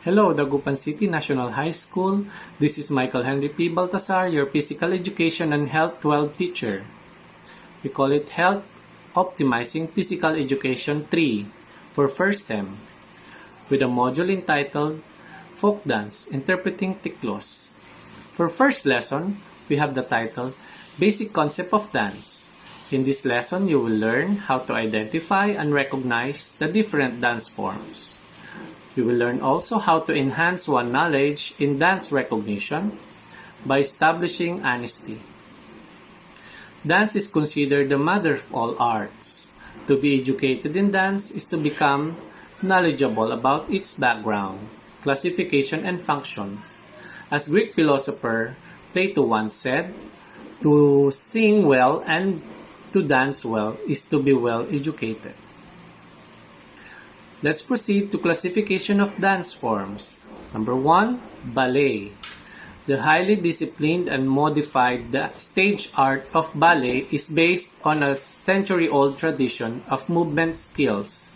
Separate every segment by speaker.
Speaker 1: Hello, Dagupan City National High School. This is Michael Henry P. Baltasar, your Physical Education and Health 12 teacher. We call it Health Optimizing Physical Education 3 for first sem, with a module entitled Folk Dance, Interpreting Tiklos. For first lesson, we have the title Basic Concept of Dance. In this lesson, you will learn how to identify and recognize the different dance forms. You will learn also how to enhance one's knowledge in dance recognition by establishing honesty. Dance is considered the mother of all arts. To be educated in dance is to become knowledgeable about its background, classification, and functions. As Greek philosopher Plato once said, to sing well and to dance well is to be well educated. Let's proceed to classification of dance forms. Number 1, ballet. The highly disciplined and modified stage art of ballet is based on a century-old tradition of movement skills.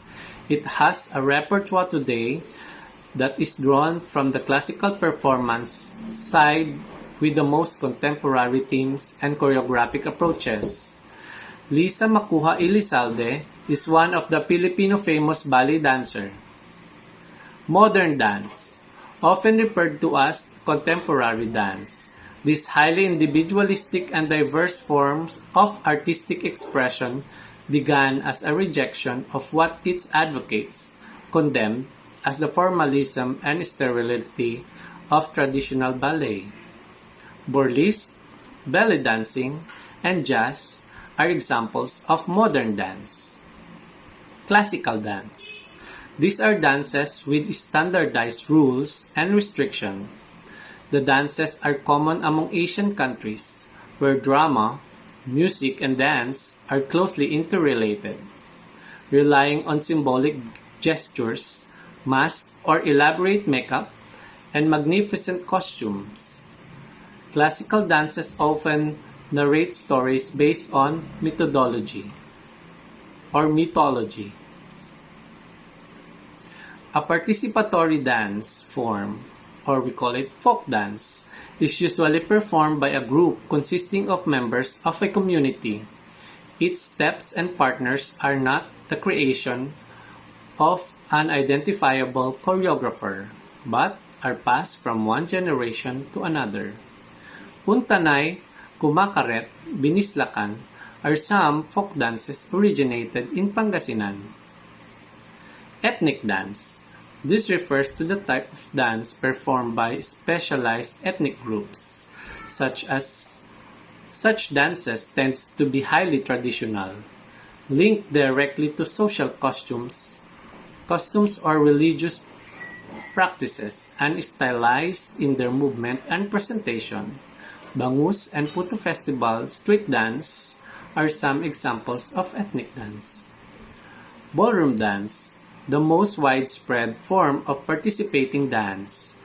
Speaker 1: It has a repertoire today that is drawn from the classical performance side with the most contemporary themes and choreographic approaches. Lisa Macuha Elizalde is one of the Filipino famous ballet dancer. Modern dance, often referred to as contemporary dance. These highly individualistic and diverse forms of artistic expression began as a rejection of what its advocates condemned as the formalism and sterility of traditional ballet. Burlesque, belly dancing, and jazz are examples of modern dance. Classical dance. These are dances with standardized rules and restrictions. The dances are common among Asian countries, where drama, music, and dance are closely interrelated, relying on symbolic gestures, masks or elaborate makeup, and magnificent costumes. Classical dances often narrate stories based on mythology. A participatory dance form, or we call it folk dance, is usually performed by a group consisting of members of a community. Its steps and partners are not the creation of an identifiable choreographer, but are passed from one generation to another. Untanay, Kumakaret, Binislakan are some folk dances originated in Pangasinan. Ethnic dance. This refers to the type of dance performed by specialized ethnic groups. Such dances tend to be highly traditional, linked directly to social costumes or religious practices, and stylized in their movement and presentation. Bangus and Puto Festival street dance are some examples of ethnic dance. Ballroom dance, the most widespread form of participating dance.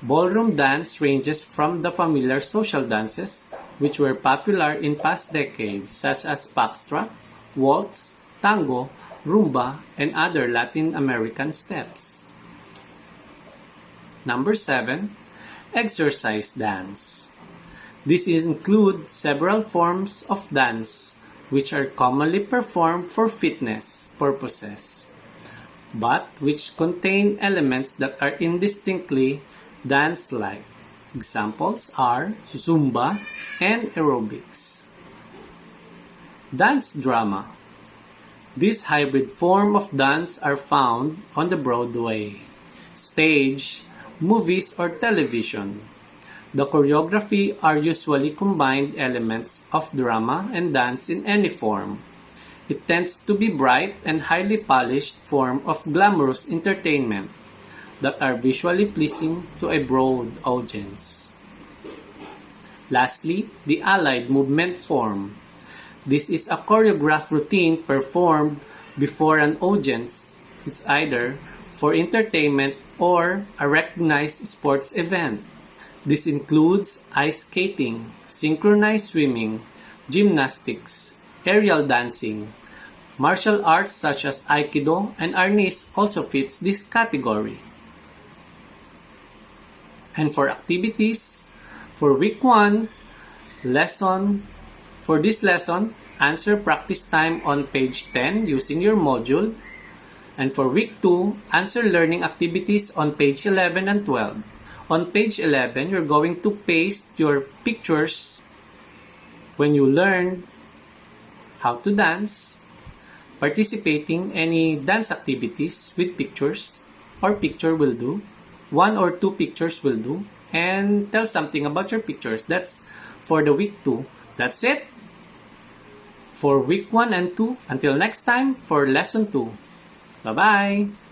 Speaker 1: Ballroom dance ranges from the familiar social dances, which were popular in past decades, such as foxtrot, waltz, tango, rumba, and other Latin American steps. Number 7, exercise dance. These include several forms of dance which are commonly performed for fitness purposes, but which contain elements that are indistinctly dance-like. Examples are Zumba and aerobics. Dance drama. This hybrid form of dance are found on the Broadway, stage, movies, or television. The choreography are usually combined elements of drama and dance in any form. It tends to be bright and highly polished form of glamorous entertainment that are visually pleasing to a broad audience. Lastly, the allied movement form. This is a choreographed routine performed before an audience. It's either for entertainment or a recognized sports event. This includes ice skating, synchronized swimming, gymnastics, aerial dancing. Martial arts such as Aikido and Arnis also fits this category. And for activities, for week 1, for this lesson, answer practice time on page 10 using your module. And for week 2, answer learning activities on page 11 and 12. On page 11, you're going to paste your pictures when you learn how to dance, participating any dance activities with pictures, or picture will do. 1 or 2 pictures will do. And tell something about your pictures. That's for the week 2. That's it for week 1 and 2. Until next time for lesson 2. Bye-bye!